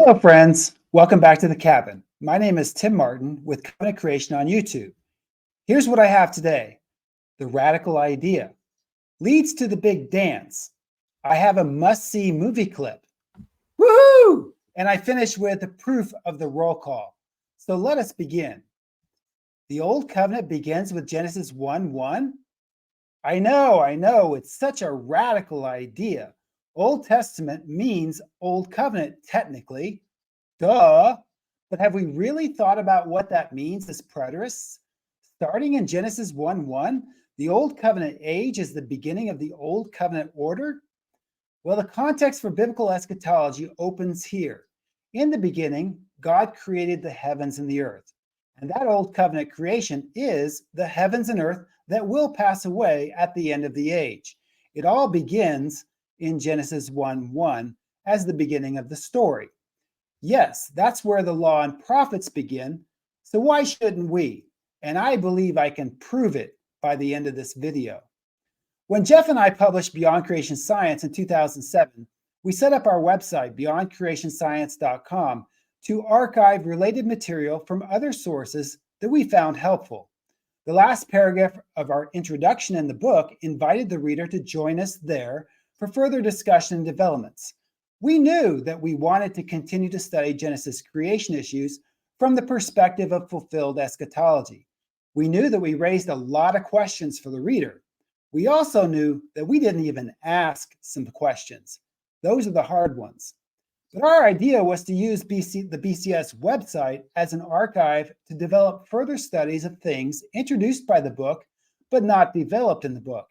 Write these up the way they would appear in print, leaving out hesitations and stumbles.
Hello, friends. Welcome back to the cabin. My name is Tim Martin with Covenant Creation on YouTube. Here's what I have today. The radical idea leads to the big dance. I have a must-see movie clip. Woohoo! And I finish with the proof of the roll call. So let us begin. The Old Covenant begins with Genesis 1:1. I know, it's such a radical idea. Old Testament means Old Covenant, technically. Duh. But have we really thought about what that means as preterists? Starting in Genesis 1:1, the Old Covenant age is the beginning of the Old Covenant order? Well, the context for biblical eschatology opens here. In the beginning, God created the heavens and the earth. And that Old Covenant creation is the heavens and earth that will pass away at the end of the age. It all begins in Genesis 1:1 as the beginning of the story. Yes, that's where the law and prophets begin, so why shouldn't we? And I believe I can prove it by the end of this video. When Jeff and I published Beyond Creation Science in 2007, we set up our website, beyondcreationscience.com, to archive related material from other sources that we found helpful. The last paragraph of our introduction in the book invited the reader to join us there for further discussion and developments. We knew that we wanted to continue to study Genesis creation issues from the perspective of fulfilled eschatology. We knew that we raised a lot of questions for the reader. We also knew that we didn't even ask some questions. Those are the hard ones. But our idea was to use the BCS website as an archive to develop further studies of things introduced by the book, but not developed in the book.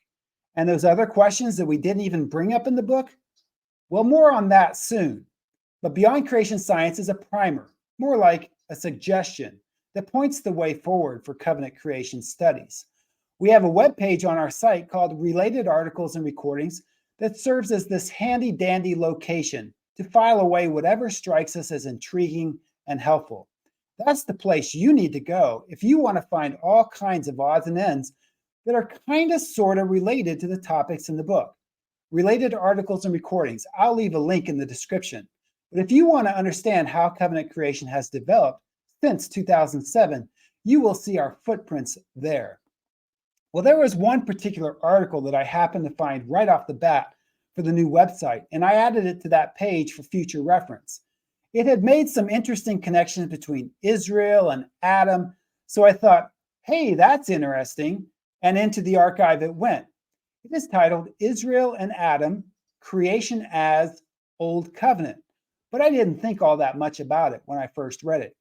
And those other questions that we didn't even bring up in the book? Well, more on that soon. But Beyond Creation Science is a primer, more like a suggestion that points the way forward for covenant creation studies. We have a webpage on our site called Related Articles and Recordings that serves as this handy-dandy location to file away whatever strikes us as intriguing and helpful. That's the place you need to go if you want to find all kinds of odds and ends that are kind of sort of related to the topics in the book. Related Articles and Recordings. I'll leave a link in the description. But if you want to understand how covenant creation has developed since 2007, you will see our footprints there. Well, there was one particular article that I happened to find right off the bat for the new website, and I added it to that page for future reference. It had made some interesting connections between Israel and Adam, so I thought, hey, that's interesting, and into the archive it went. It is titled Israel and Adam, Creation as Old Covenant, but I didn't think all that much about it when I first read it.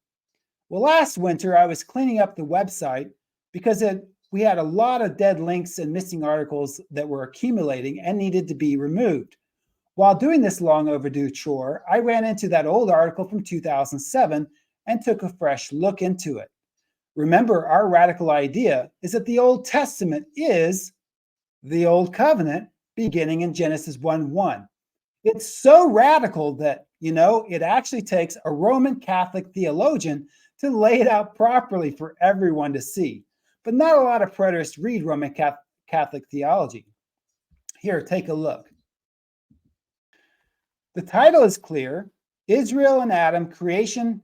Well, last winter I was cleaning up the website because we had a lot of dead links and missing articles that were accumulating and needed to be removed. While doing this long overdue chore, I ran into that old article from 2007 and took a fresh look into it. Remember, our radical idea is that the Old Testament is the Old Covenant beginning in Genesis 1:1. It's so radical that, it actually takes a Roman Catholic theologian to lay it out properly for everyone to see. But not a lot of preterists read Roman Catholic theology. Here, take a look. The title is clear, Israel and Adam, Creation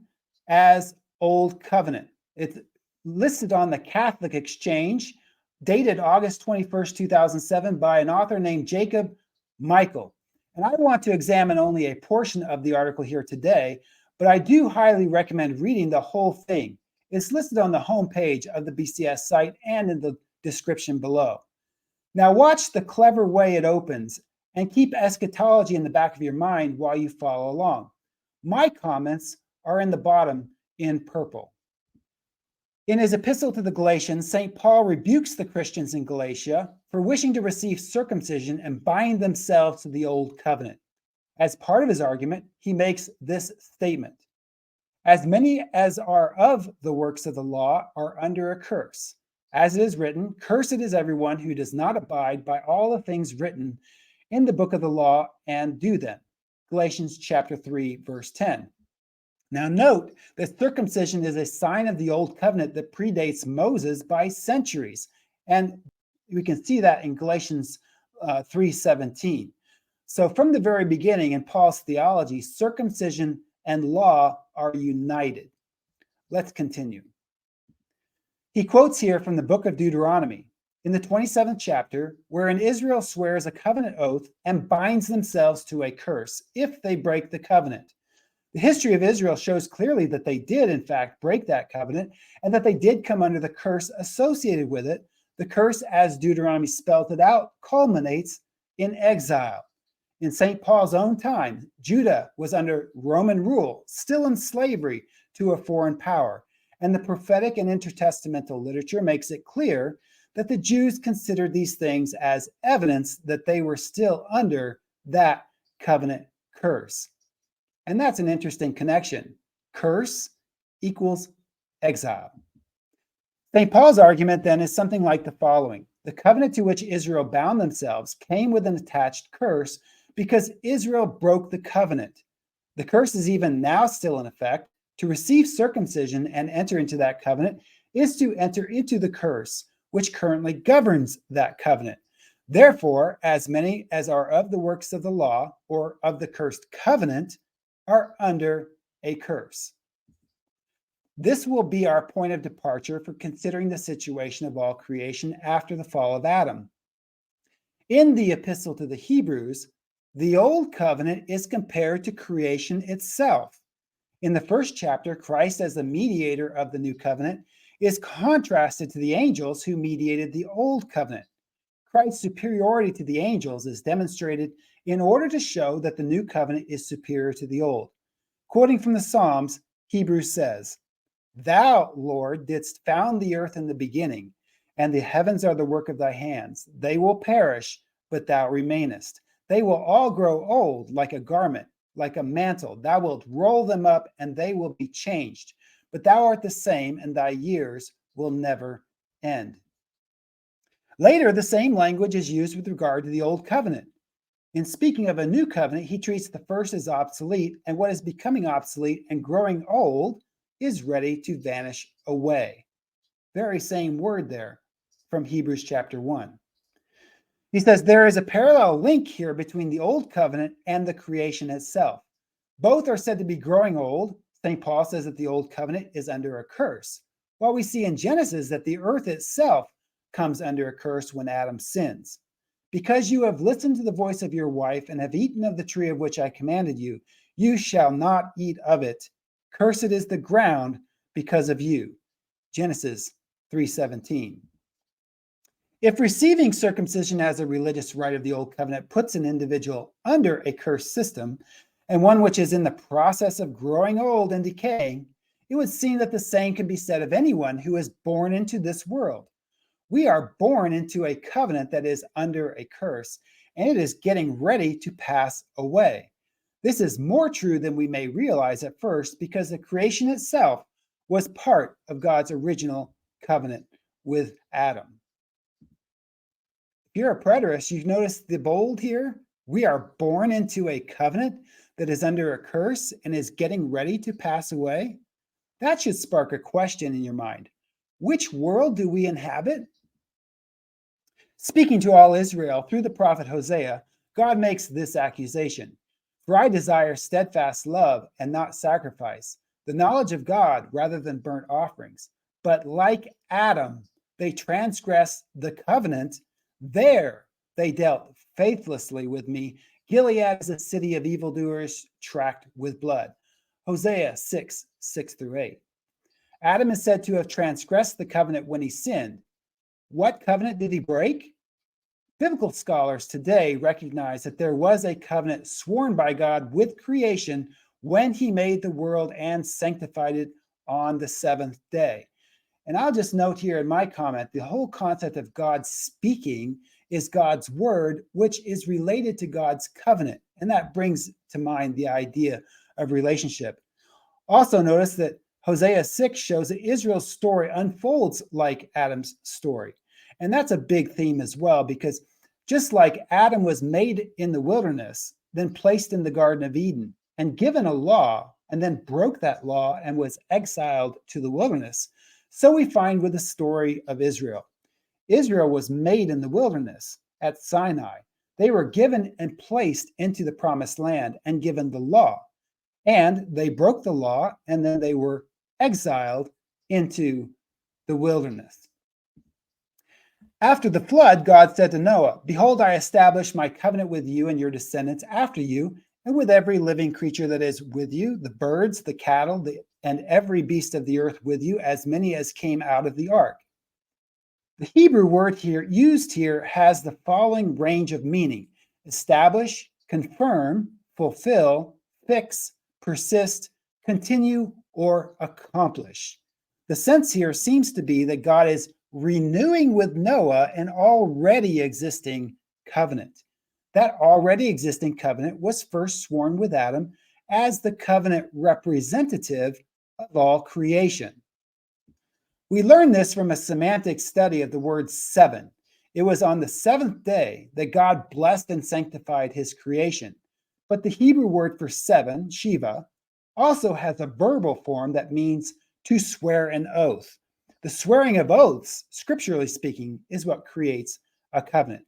as Old Covenant. It's listed on the Catholic Exchange, dated August 21st, 2007, by an author named Jacob Michael. And I want to examine only a portion of the article here today, but I do highly recommend reading the whole thing. It's listed on the homepage of the BCS site and in the description below. Now watch the clever way it opens and keep eschatology in the back of your mind while you follow along. My comments are in the bottom in purple. In his epistle to the Galatians, St. Paul rebukes the Christians in Galatia for wishing to receive circumcision and bind themselves to the old covenant. As part of his argument, he makes this statement. As many as are of the works of the law are under a curse. As it is written, cursed is everyone who does not abide by all the things written in the book of the law and do them. Galatians chapter 3, verse 10. Now note that circumcision is a sign of the old covenant that predates Moses by centuries. And we can see that in Galatians 3:17. So from the very beginning in Paul's theology, circumcision and law are united. Let's continue. He quotes here from the book of Deuteronomy, in the 27th chapter, wherein Israel swears a covenant oath and binds themselves to a curse if they break the covenant. The history of Israel shows clearly that they did, in fact, break that covenant and that they did come under the curse associated with it. The curse, as Deuteronomy spelled it out, culminates in exile. In St. Paul's own time, Judah was under Roman rule, still in slavery to a foreign power. And the prophetic and intertestamental literature makes it clear that the Jews considered these things as evidence that they were still under that covenant curse. And that's an interesting connection. Curse equals exile. St. Paul's argument then is something like the following. The covenant to which Israel bound themselves came with an attached curse because Israel broke the covenant. The curse is even now still in effect. To receive circumcision and enter into that covenant is to enter into the curse, which currently governs that covenant. Therefore, as many as are of the works of the law or of the cursed covenant are under a curse. This will be our point of departure for considering the situation of all creation after the fall of Adam. In the epistle to the Hebrews, the old covenant is compared to creation itself. In the first chapter, Christ, as the mediator of the new covenant, is contrasted to the angels who mediated the old covenant. Christ's superiority to the angels is demonstrated in order to show that the new covenant is superior to the old. Quoting from the Psalms, Hebrews says, "Thou, Lord, didst found the earth in the beginning, and the heavens are the work of thy hands. They will perish, but thou remainest. They will all grow old like a garment, like a mantle. Thou wilt roll them up, and they will be changed. But thou art the same, and thy years will never end." Later, the same language is used with regard to the old covenant. In speaking of a new covenant, he treats the first as obsolete, and what is becoming obsolete and growing old is ready to vanish away. Very same word there from Hebrews chapter 1. He says there is a parallel link here between the old covenant and the creation itself. Both are said to be growing old. St. Paul says that the old covenant is under a curse, while we see in Genesis that the earth itself comes under a curse when Adam sins. Because you have listened to the voice of your wife and have eaten of the tree of which I commanded you, you shall not eat of it. Cursed is the ground because of you. Genesis 3:17. If receiving circumcision as a religious rite of the old covenant puts an individual under a cursed system, and one which is in the process of growing old and decaying, it would seem that the same can be said of anyone who is born into this world. We are born into a covenant that is under a curse, and it is getting ready to pass away. This is more true than we may realize at first because the creation itself was part of God's original covenant with Adam. If you're a preterist, you've noticed the bold here. We are born into a covenant that is under a curse and is getting ready to pass away. That should spark a question in your mind. Which world do we inhabit? Speaking to all Israel through the prophet Hosea, God makes this accusation. For I desire steadfast love and not sacrifice, the knowledge of God rather than burnt offerings. But like Adam, they transgressed the covenant. There they dealt faithlessly with me. Gilead is a city of evildoers tracked with blood. Hosea 6:6-8. Adam is said to have transgressed the covenant when he sinned. What covenant did he break? Biblical scholars today recognize that there was a covenant sworn by God with creation when he made the world and sanctified it on the seventh day. And I'll just note here in my comment, the whole concept of God speaking is God's word, which is related to God's covenant. And that brings to mind the idea of relationship. Also notice that Hosea 6 shows that Israel's story unfolds like Adam's story. And that's a big theme as well, because just like Adam was made in the wilderness, then placed in the Garden of Eden and given a law, and then broke that law and was exiled to the wilderness, so we find with the story of Israel. Israel was made in the wilderness at Sinai. They were given and placed into the promised land and given the law. and they broke the law, and then they were exiled into the wilderness. After the flood, God said to Noah, "Behold, I establish my covenant with you and your descendants after you, and with every living creature that is with you, the birds, the cattle, and every beast of the earth with you, as many as came out of the ark." The Hebrew word used here has the following range of meaning: establish, confirm, fulfill, fix, persist, continue, or accomplish. The sense here seems to be that God is renewing with Noah an already existing covenant. That already existing covenant was first sworn with Adam as the covenant representative of all creation. We learn this from a semantic study of the word seven. It was on the seventh day that God blessed and sanctified his creation. But the Hebrew word for seven, Shiva, also has a verbal form that means to swear an oath. The swearing of oaths, scripturally speaking, is what creates a covenant.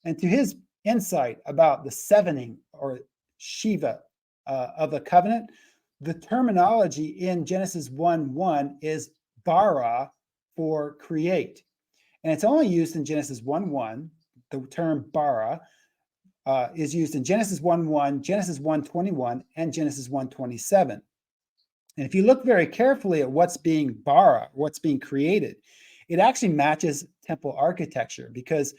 And to his insight about the sevening or Shiva of a covenant, the terminology in Genesis 1:1 is BARA for create. And it's only used in Genesis 1:1. The term BARA is used in Genesis 1:1, Genesis 1:21, and Genesis 1:27. And if you look very carefully at what's being BARA, what's being created, it actually matches temple architecture, because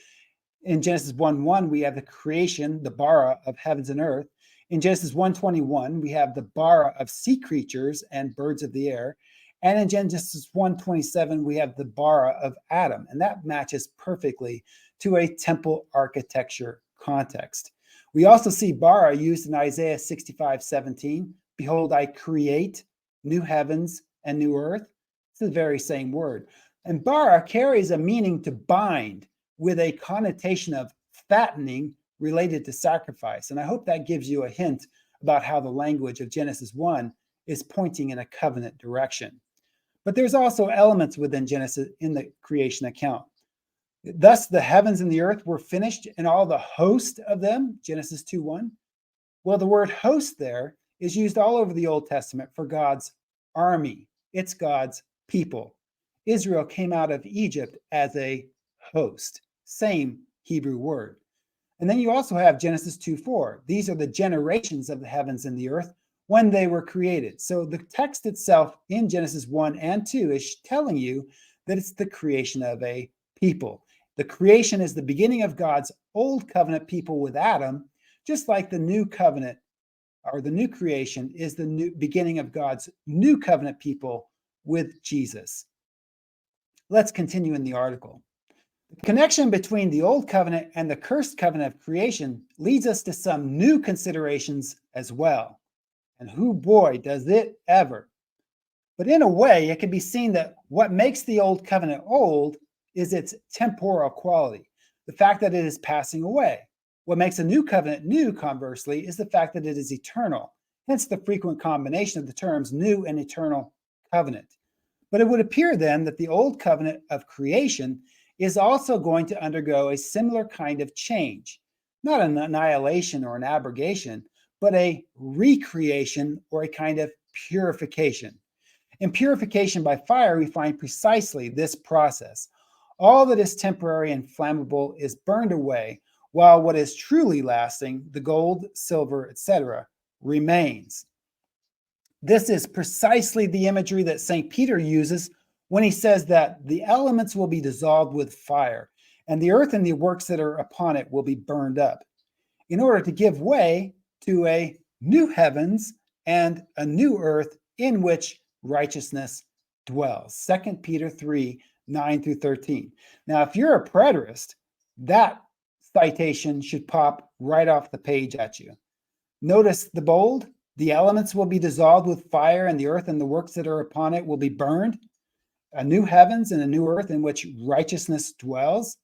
in Genesis 1:1, we have the creation, the BARA of heavens and earth. In Genesis 1:21, we have the BARA of sea creatures and birds of the air. And in Genesis 1:27, we have the BARA of Adam. And that matches perfectly to a temple architecture context. We also see BARA used in Isaiah 65:17. Behold, I create new heavens and new earth. It's the very same word. And BARA carries a meaning to bind, with a connotation of fattening related to sacrifice. And I hope that gives you a hint about how the language of Genesis 1 is pointing in a covenant direction. But there's also elements within Genesis in the creation account. Thus, the heavens and the earth were finished, and all the host of them, Genesis 2:1. Well, the word host there is used all over the Old Testament for God's army. It's God's people. Israel came out of Egypt as a host, same Hebrew word. And then you also have Genesis 2:4. These are the generations of the heavens and the earth when they were created. So the text itself in Genesis 1 and 2 is telling you that it's the creation of a people. The creation is the beginning of God's old covenant people with Adam, just like the new covenant or the new creation is the new beginning of God's new covenant people with Jesus. Let's continue in the article. The connection between the old covenant and the cursed covenant of creation leads us to some new considerations as well. And who boy does it ever. But in a way, it can be seen that what makes the old covenant old is its temporal quality, the fact that it is passing away. What makes a new covenant new, conversely, is the fact that it is eternal, hence the frequent combination of the terms new and eternal covenant. But it would appear then that the old covenant of creation is also going to undergo a similar kind of change, not an annihilation or an abrogation, but a recreation or a kind of purification. In purification by fire, we find precisely this process. All that is temporary and flammable is burned away, while what is truly lasting, the gold, silver, etc., remains. This is precisely the imagery that St. Peter uses when he says that the elements will be dissolved with fire, and the earth and the works that are upon it will be burned up, in order to give way to a new heavens and a new earth in which righteousness dwells. 2 Peter 3, 9 through 13. Now, if you're a preterist, that citation should pop right off the page at you. Notice the bold: the elements will be dissolved with fire, and the earth and the works that are upon it will be burned. A new heavens and a new earth in which righteousness dwells.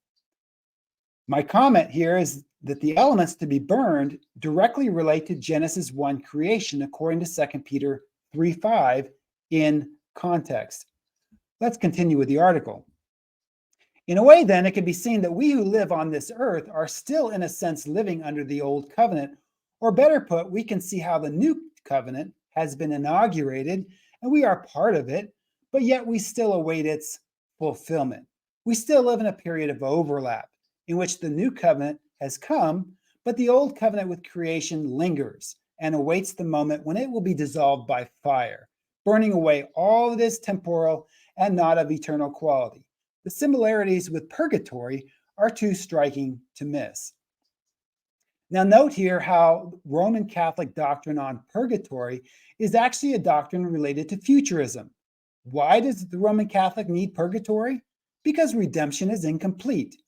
My comment here is that the elements to be burned directly relate to Genesis 1 creation, according to 2 Peter 3:5 in context. Let's continue with the article. In a way, then, it can be seen that we who live on this earth are still, in a sense, living under the old covenant, or better put, we can see how the new covenant has been inaugurated and we are part of it, but yet we still await its fulfillment. We still live in a period of overlap in which the new covenant has come, but the old covenant with creation lingers and awaits the moment when it will be dissolved by fire, burning away all that is temporal and not of eternal quality. The similarities with purgatory are too striking to miss. Now, note here how Roman Catholic doctrine on purgatory is actually a doctrine related to futurism. Why does the Roman Catholic need purgatory? Because redemption is incomplete.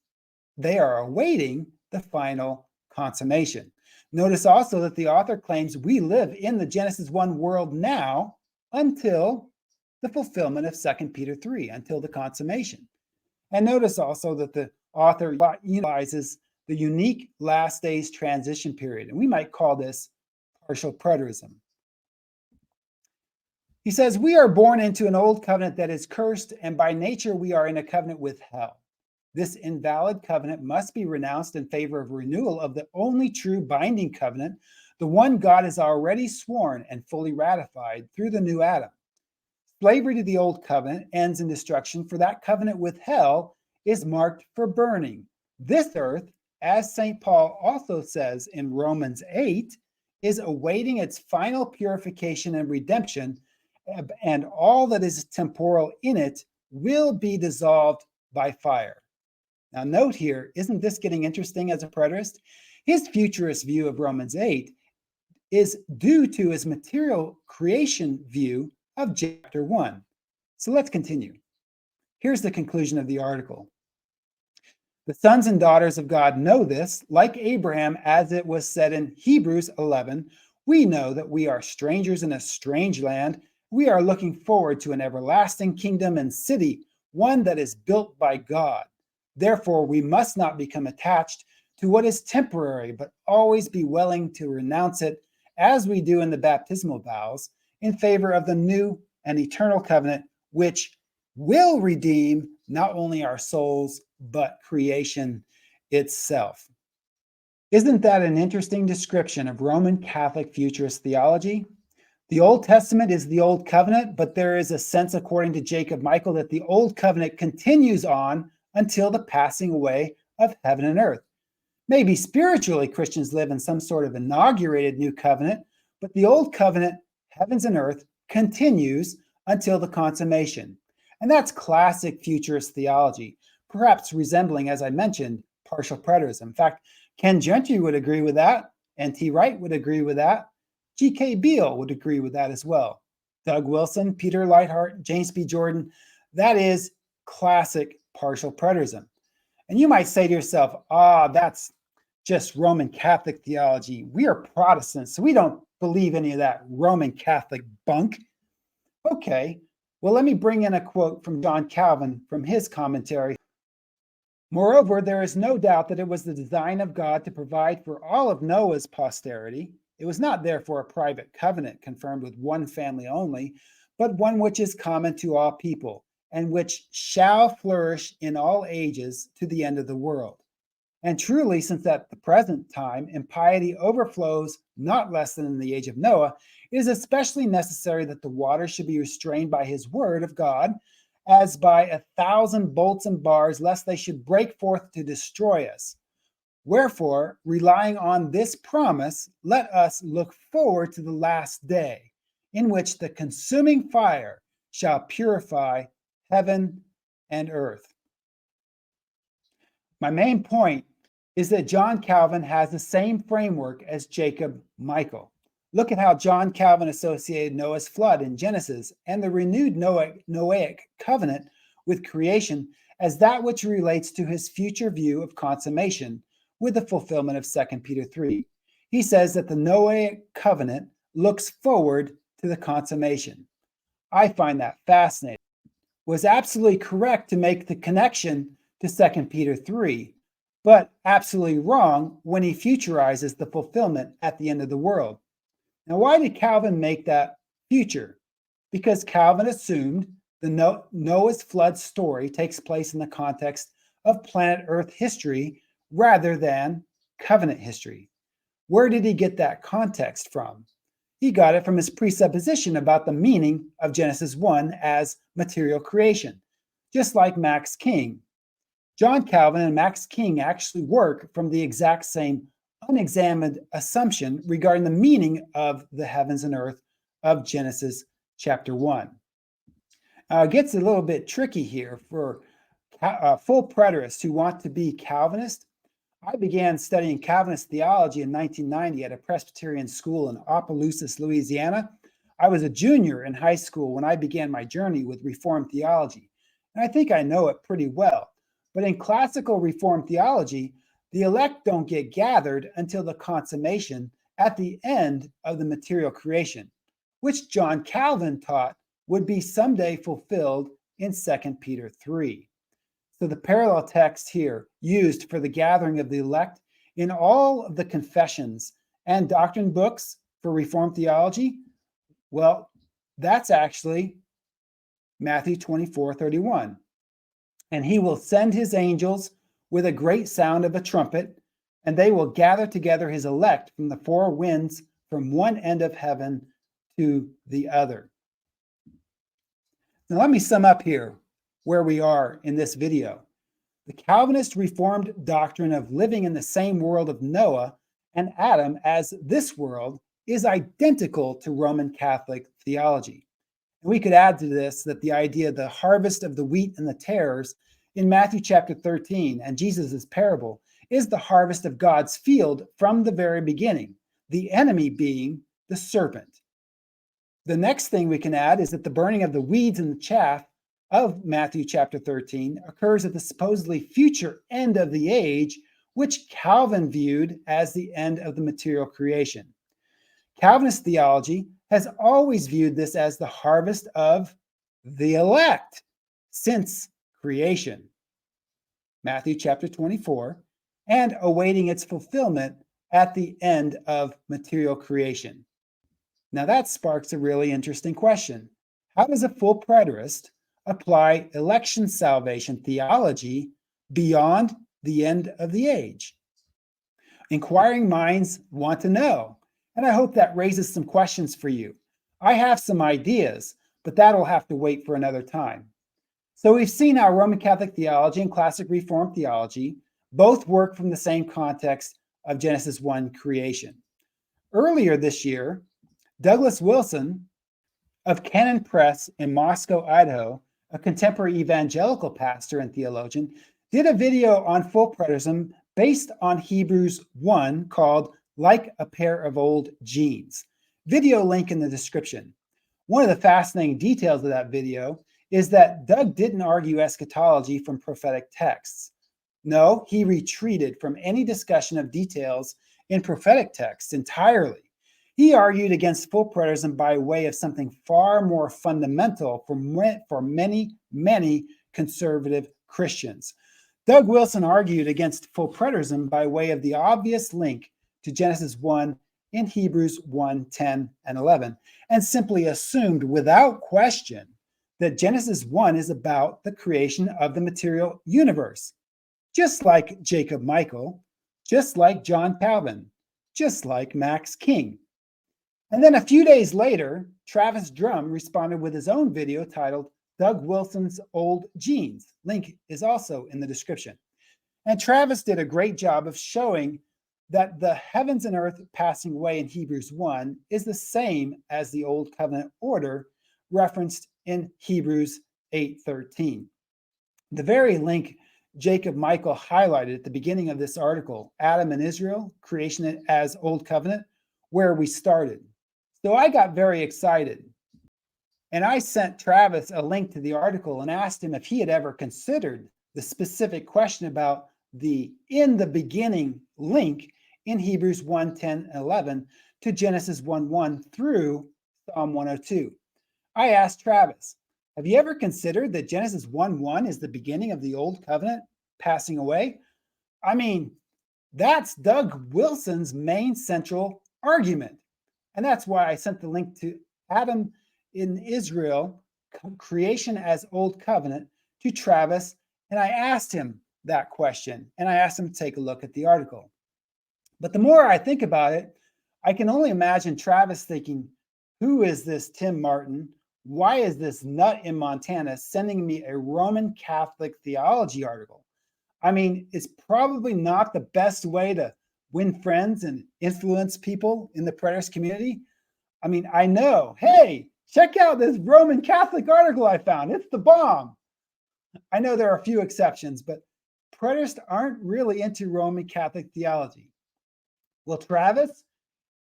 They are awaiting the final consummation. Notice also that the author claims we live in the Genesis 1 world now until the fulfillment of 2 Peter 3, until the consummation. And notice also that the author utilizes the unique last days transition period, and we might call this partial preterism. He says, we are born into an old covenant that is cursed, and by nature we are in a covenant with hell. This invalid covenant must be renounced in favor of renewal of the only true binding covenant, the one God has already sworn and fully ratified through the new Adam. Slavery to the old covenant ends in destruction, for that covenant with hell is marked for burning. This earth, as St. Paul also says in Romans 8, is awaiting its final purification and redemption, and all that is temporal in it will be dissolved by fire. Now note here, isn't this getting interesting as a preterist? His futurist view of Romans 8 is due to his material creation view of chapter 1. So let's continue. Here's the conclusion of the article. The sons and daughters of God know this, like Abraham, as it was said in Hebrews 11, we know that we are strangers in a strange land. We are looking forward to an everlasting kingdom and city, one that is built by God. Therefore, we must not become attached to what is temporary, but always be willing to renounce it, as we do in the baptismal vows, in favor of the new and eternal covenant, which will redeem not only our souls, but creation itself. Isn't that an interesting description of Roman Catholic futurist theology? The Old Testament is the Old Covenant, but there is a sense, according to Jacob Michael, that the Old Covenant continues on until the passing away of heaven and earth. Maybe spiritually, Christians live in some sort of inaugurated new covenant, but the Old Covenant, heavens and earth, continues until the consummation. And that's classic futurist theology, perhaps resembling, as I mentioned, partial preterism. In fact, Ken Gentry would agree with that. N.T. Wright would agree with that. G.K. Beale would agree with that as well. Doug Wilson, Peter Leithart, James B. Jordan, that is classic partial preterism. And you might say to yourself, that's just Roman Catholic theology. We are Protestants, so we don't believe any of that Roman Catholic bunk. Okay, well, let me bring in a quote from John Calvin from his commentary. Moreover, there is no doubt that it was the design of God to provide for all of Noah's posterity. It was not therefore a private covenant confirmed with one family only, but one which is common to all people, and which shall flourish in all ages to the end of the world. And truly, since at the present time impiety overflows not less than in the age of Noah, it is especially necessary that the water should be restrained by his word of God, as by 1,000 bolts and bars, lest they should break forth to destroy us. Wherefore, relying on this promise, let us look forward to the last day, in which the consuming fire shall purify heaven and earth. My main point is that John Calvin has the same framework as Jacob Michael. Look at how John Calvin associated Noah's flood in Genesis and the renewed Noahic covenant with creation as that which relates to his future view of consummation with the fulfillment of 2 Peter 3. He says that the Noahic covenant looks forward to the consummation. I find that fascinating. Was absolutely correct to make the connection to 2 Peter 3, but absolutely wrong when he futurizes the fulfillment at the end of the world. Now, why did Calvin make that future? Because Calvin assumed the Noah's flood story takes place in the context of planet Earth history rather than covenant history. Where did he get that context from? He got it from his presupposition about the meaning of Genesis 1 as material creation, just like Max King. John Calvin and Max King actually work from the exact same unexamined assumption regarding the meaning of the heavens and earth of Genesis chapter 1. It gets a little bit tricky here for full preterists who want to be Calvinist. I began studying Calvinist theology in 1990 at a Presbyterian school in Opelousas, Louisiana. I was a junior in high school when I began my journey with Reformed theology, and I think I know it pretty well. But in classical Reformed theology, the elect don't get gathered until the consummation at the end of the material creation, which John Calvin taught would be someday fulfilled in 2 Peter 3. So the parallel text here used for the gathering of the elect in all of the confessions and doctrine books for Reformed theology, well, that's actually Matthew 24:31. And he will send his angels with a great sound of a trumpet, and they will gather together his elect from the four winds, from one end of heaven to the other. Now let me sum up here where we are in this video. The Calvinist Reformed doctrine of living in the same world of Noah and Adam as this world is identical to Roman Catholic theology. And we could add to this that the idea of the harvest of the wheat and the tares in Matthew chapter 13 and Jesus' parable is the harvest of God's field from the very beginning, the enemy being the serpent. The next thing we can add is that the burning of the weeds and the chaff of Matthew chapter 13 occurs at the supposedly future end of the age, which Calvin viewed as the end of the material creation. Calvinist theology has always viewed this as the harvest of the elect since creation, Matthew chapter 24, and awaiting its fulfillment at the end of material creation. Now that sparks a really interesting question. How does a full preterist apply election salvation theology beyond the end of the age? Inquiring minds want to know, and I hope that raises some questions for you. I have some ideas, but that'll have to wait for another time. So we've seen how Roman Catholic theology and classic Reformed theology both work from the same context of Genesis 1 creation. Earlier this year, Douglas Wilson of Canon Press in Moscow, Idaho, a contemporary evangelical pastor and theologian, did a video on full preterism based on Hebrews 1 called Like a Pair of Old Jeans. Video link in the description. One of the fascinating details of that video is that Doug didn't argue eschatology from prophetic texts. No, he retreated from any discussion of details in prophetic texts entirely. He argued against full preterism by way of something far more fundamental for many, many conservative Christians. Doug Wilson argued against full preterism by way of the obvious link to Genesis 1 in Hebrews 1, 10, and 11, and simply assumed without question that Genesis 1 is about the creation of the material universe, just like Jacob Michael, just like John Calvin, just like Max King. And then a few days later, Travis Drum responded with his own video titled Doug Wilson's Old Jeans. Link is also in the description. And Travis did a great job of showing that the heavens and earth passing away in Hebrews 1 is the same as the Old Covenant order referenced in Hebrews 8:13. The very link Jacob Michael highlighted at the beginning of this article, Adam and Israel, creation as Old Covenant, where we started. So I got very excited, and I sent Travis a link to the article and asked him if he had ever considered the specific question about the in the beginning link in Hebrews 1, 10, and 11 to Genesis 1, 1 through Psalm 102. I asked Travis, have you ever considered that Genesis 1, 1 is the beginning of the Old Covenant passing away? I mean, that's Doug Wilson's main central argument. And that's why I sent the link to Adam in Israel, creation as Old Covenant, to Travis. And I asked him that question. And I asked him to take a look at the article. But the more I think about it, I can only imagine Travis thinking, who is this Tim Martin? Why is this nut in Montana sending me a Roman Catholic theology article? I mean, it's probably not the best way to win friends and influence people in the preterist community. I mean, I know, hey, check out this Roman Catholic article I found. It's the bomb. I know there are a few exceptions, but preterists aren't really into Roman Catholic theology. Well, Travis,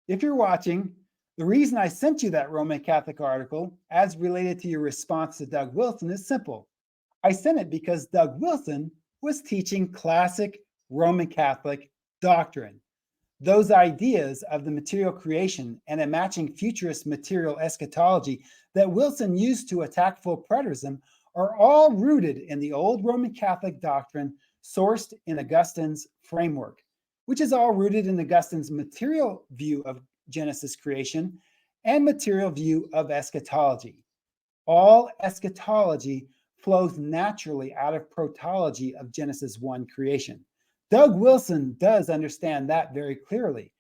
if you're watching, the reason I sent you that Roman Catholic article as related to your response to Doug Wilson is simple. I sent it because Doug Wilson was teaching classic Roman Catholic doctrine. Those ideas of the material creation and a matching futurist material eschatology that Wilson used to attack full preterism are all rooted in the old Roman Catholic doctrine sourced in Augustine's framework, which is all rooted in Augustine's material view of Genesis creation and material view of eschatology. All eschatology flows naturally out of protology of Genesis 1 creation. Doug Wilson does understand that very clearly,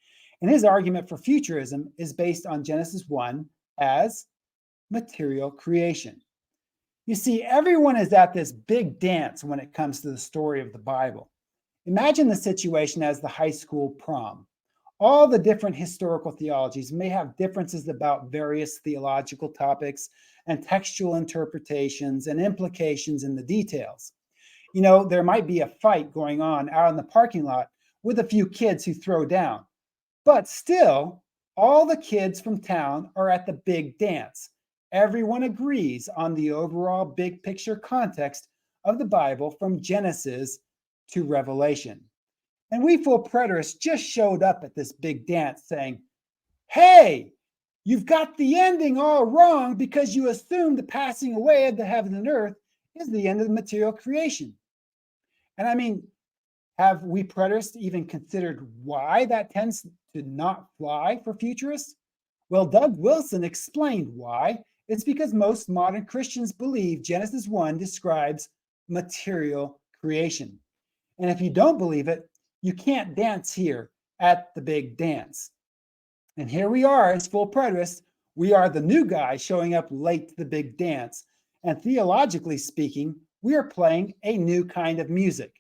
and his argument for futurism is based on Genesis 1 as material creation. You see, everyone is at this big dance when it comes to the story of the Bible. Imagine the situation as the high school prom. All the different historical theologies may have differences about various theological topics and textual interpretations and implications in the details. You know, there might be a fight going on out in the parking lot with a few kids who throw down, but still, all the kids from town are at the big dance. Everyone agrees on the overall big picture context of the Bible from Genesis to Revelation. And we full preterists just showed up at this big dance saying, hey, you've got the ending all wrong because you assume the passing away of the heaven and earth is the end of the material creation. And I mean, have we preterists even considered why that tends to not fly for futurists? Well, Doug Wilson explained why. It's because most modern Christians believe Genesis 1 describes material creation. And if you don't believe it, you can't dance here at the big dance. And here we are as full preterists. We are the new guy showing up late to the big dance. And theologically speaking, we are playing a new kind of music.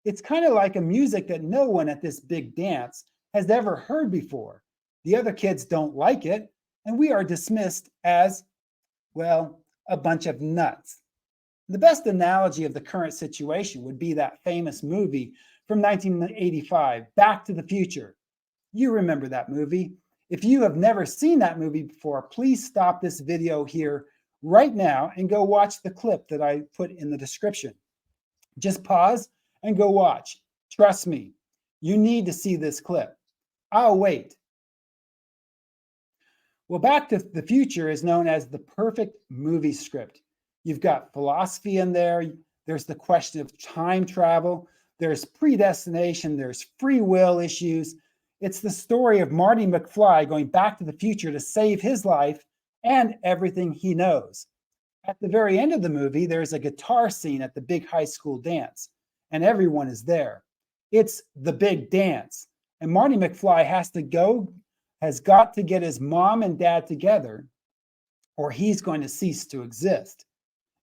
It's kind of like a music that no one at this big dance has ever heard before. The other kids don't like it, and we are dismissed as, well, a bunch of nuts. The best analogy of the current situation would be that famous movie from 1985, Back to the Future. You remember that movie. If you have never seen that movie before, please stop this video here right now and go watch the clip that I put in the description. Just pause and go watch. Trust me, you need to see this clip. I'll wait. Well, Back to the Future is known as the perfect movie script. You've got philosophy in there. There's the question of time travel. There's predestination. There's free will issues. It's the story of Marty McFly going back to the future to save his life and everything he knows. At the very end of the movie, there's a guitar scene at the big high school dance, and everyone is there. It's the big dance, and Marty McFly has got to get his mom and dad together, or he's going to cease to exist.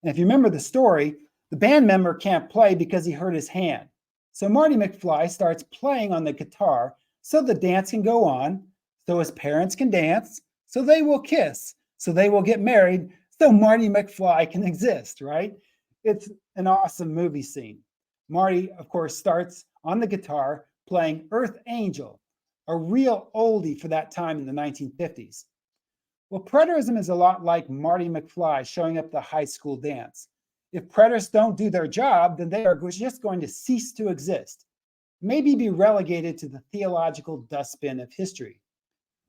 And if you remember the story, the band member can't play because he hurt his hand. So Marty McFly starts playing on the guitar so the dance can go on, so his parents can dance, so they will kiss, so they will get married, so Marty McFly can exist, right? It's an awesome movie scene. Marty, of course, starts on the guitar playing Earth Angel, a real oldie for that time in the 1950s. Well, preterism is a lot like Marty McFly showing up at the high school dance. If preterists don't do their job, then they are just going to cease to exist, maybe be relegated to the theological dustbin of history.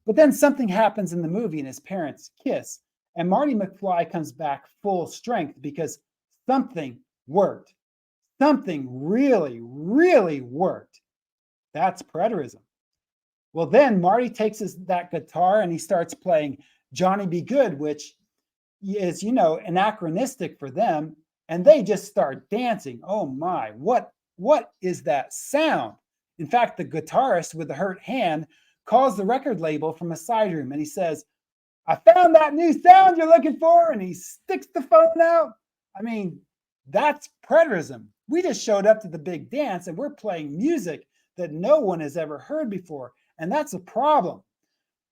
But then something happens in the movie and his parents kiss, and Marty McFly comes back full strength because something worked. Something really, really worked. That's preterism. Well, then Marty takes that guitar and he starts playing Johnny Be Good, which is, anachronistic for them. And they just start dancing. Oh my, what is that sound? In fact, the guitarist with the hurt hand calls the record label from a side room and he says, "I found that new sound you're looking for," and he sticks the phone out. I mean, that's preterism. We just showed up to the big dance and we're playing music that no one has ever heard before, and that's a problem.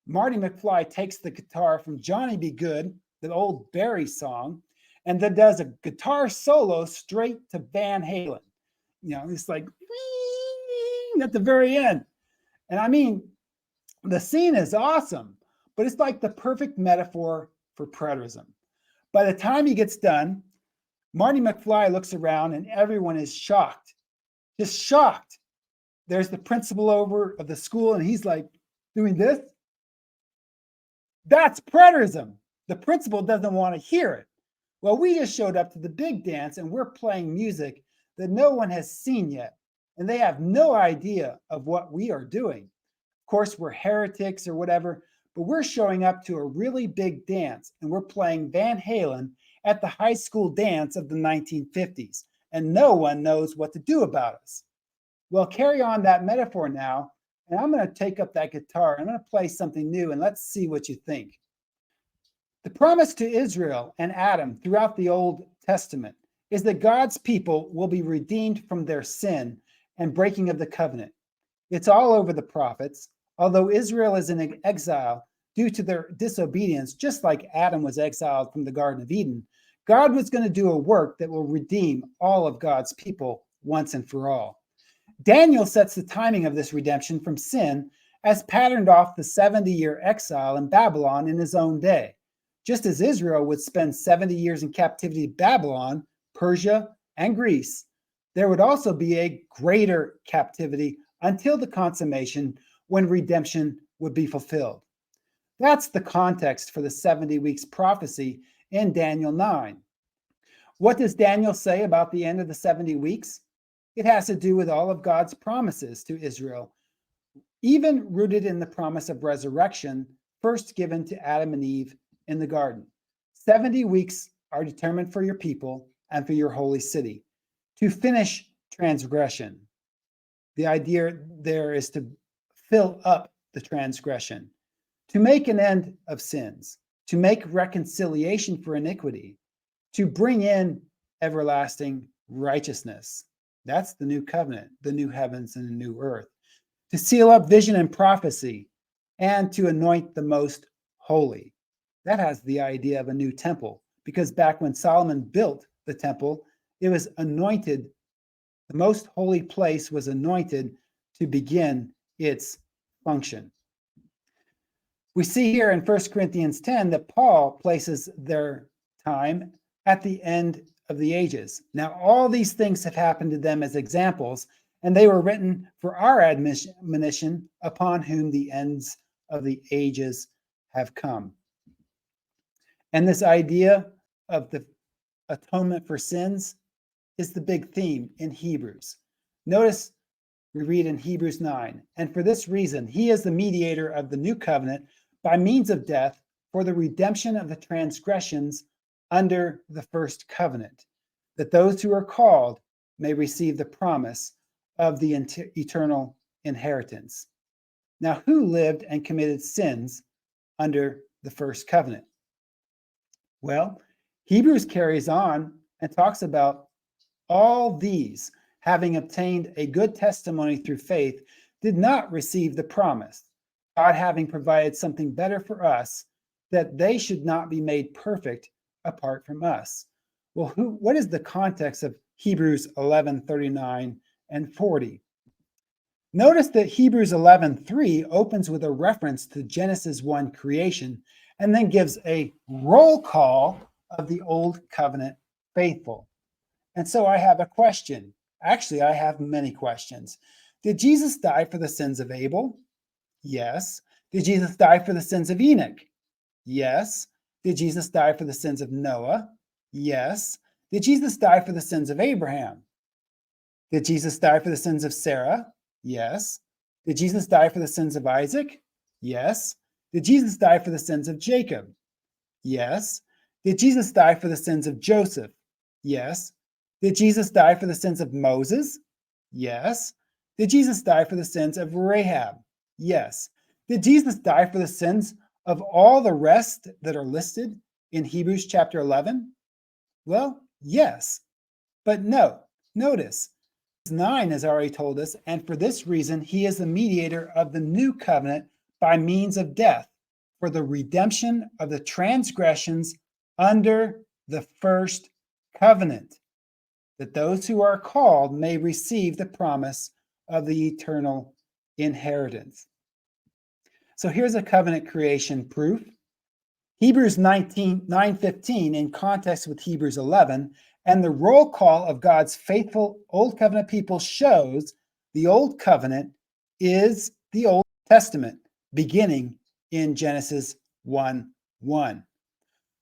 Marty McFly takes the guitar from Johnny B. Good, the old Barry song, and then does a guitar solo straight to Van Halen. It's like at the very end. And I mean, the scene is awesome, but it's like the perfect metaphor for preterism. By the time he gets done, Marty McFly looks around and everyone is shocked, just shocked. There's the principal over of the school and he's like doing this. That's preterism. The principal doesn't want to hear it. Well, we just showed up to the big dance and we're playing music that no one has seen yet, and they have no idea of what we are doing. Of course, we're heretics or whatever, but we're showing up to a really big dance and we're playing Van Halen at the high school dance of the 1950s, and no one knows what to do about us. Well, carry on that metaphor now, and I'm going to take up that guitar. I'm going to play something new, and let's see what you think. The promise to Israel and Adam throughout the Old Testament is that God's people will be redeemed from their sin and breaking of the covenant. It's all over the prophets. Although Israel is in exile due to their disobedience, just like Adam was exiled from the Garden of Eden, God was going to do a work that will redeem all of God's people once and for all. Daniel sets the timing of this redemption from sin as patterned off the 70-year exile in Babylon in his own day. Just as Israel would spend 70 years in captivity in Babylon, Persia, and Greece, there would also be a greater captivity until the consummation when redemption would be fulfilled. That's the context for the 70 weeks prophecy in Daniel 9. What does Daniel say about the end of the 70 weeks? It has to do with all of God's promises to Israel, even rooted in the promise of resurrection, first given to Adam and Eve in the garden. 70 weeks are determined for your people and for your holy city to finish transgression. The idea there is to fill up the transgression, to make an end of sins, to make reconciliation for iniquity, to bring in everlasting righteousness. That's the new covenant, the new heavens and the new earth. To seal up vision and prophecy, and to anoint the most holy. That has the idea of a new temple, because back when Solomon built the temple, it was anointed. The most holy place was anointed to begin its function. We see here in 1 Corinthians 10 that Paul places their time at the end of the ages. Now, all these things have happened to them as examples, and they were written for our admonition, upon whom the ends of the ages have come. And this idea of the atonement for sins is the big theme in Hebrews. Notice we read in Hebrews 9, and for this reason, he is the mediator of the new covenant by means of death for the redemption of the transgressions under the first covenant, that those who are called may receive the promise of the eternal inheritance. Now, who lived and committed sins under the first covenant? Well, Hebrews carries on and talks about all these, having obtained a good testimony through faith, did not receive the promise, God having provided something better for us, that they should not be made perfect apart from us. Well, what is the context of Hebrews 11:39 and 40? Notice that Hebrews 11:3 opens with a reference to Genesis 1 creation and then gives a roll call of the old covenant faithful. And so I have a question. Actually, I have many questions. Did Jesus die for the sins of Abel? Yes. Did Jesus die for the sins of Enoch? Yes. Did Jesus die for the sins of Noah? Yes. Did Jesus die for the sins of Abraham? Did Jesus die for the sins of Sarah? Yes. Did Jesus die for the sins of Isaac? Yes. Did Jesus die for the sins of Jacob? Yes. Did Jesus die for the sins of Joseph? Yes. Did Jesus die for the sins of Moses? Yes. Did Jesus die for the sins of Rahab? Yes. Did Jesus die for the sins of all the rest that are listed in Hebrews chapter 11? Well, yes, but no. Notice, 9 has already told us, and for this reason, he is the mediator of the new covenant by means of death for the redemption of the transgressions under the first covenant, that those who are called may receive the promise of the eternal inheritance. So here's a covenant creation proof. Hebrews 9:15 in context with Hebrews 11, and the roll call of God's faithful Old Covenant people shows the Old Covenant is the Old Testament, beginning in Genesis 1:1.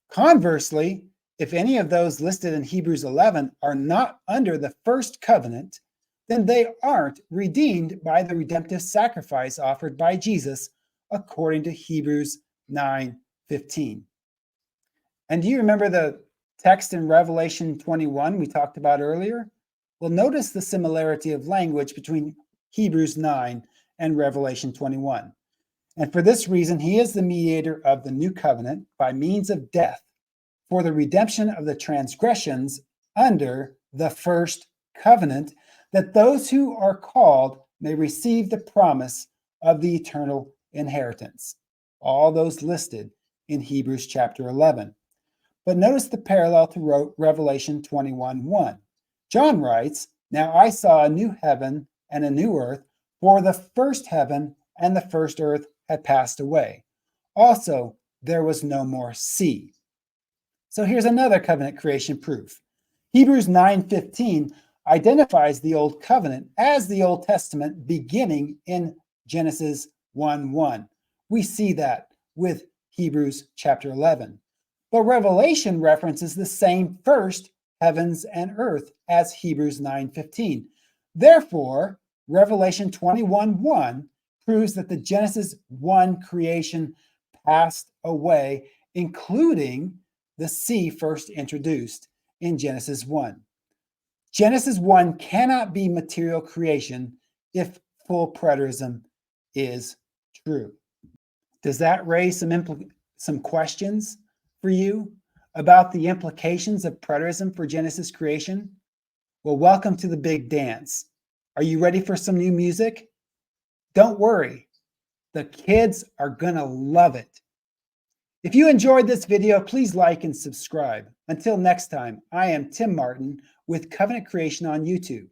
Conversely, if any of those listed in Hebrews 11 are not under the first covenant, then they aren't redeemed by the redemptive sacrifice offered by Jesus, according to Hebrews 9:15. And do you remember the text in Revelation 21 we talked about earlier? Well, notice the similarity of language between Hebrews 9 and Revelation 21. And for this reason, he is the mediator of the new covenant by means of death for the redemption of the transgressions under the first covenant, that those who are called may receive the promise of the eternal inheritance. All those listed in Hebrews chapter 11. But notice the parallel to Revelation 21:1. John writes, "Now I saw a new heaven and a new earth, for the first heaven and the first earth had passed away. Also, there was no more sea." So here's another covenant creation proof. Hebrews 9:15 identifies the Old Covenant as the Old Testament beginning in Genesis 1:1. We see that with Hebrews chapter 11. But Revelation references the same first heavens and earth as Hebrews 9:15. Therefore, Revelation 21:1 proves that the Genesis 1 creation passed away, including the sea first introduced in Genesis 1. Genesis 1 cannot be material creation if full preterism is true. Does that raise some questions for you about the implications of preterism for Genesis creation? Well, welcome to the big dance. Are you ready for some new music? Don't worry, the kids are gonna love it. If you enjoyed this video, please like and subscribe. Until next time, I am Tim Martin with Covenant Creation on YouTube.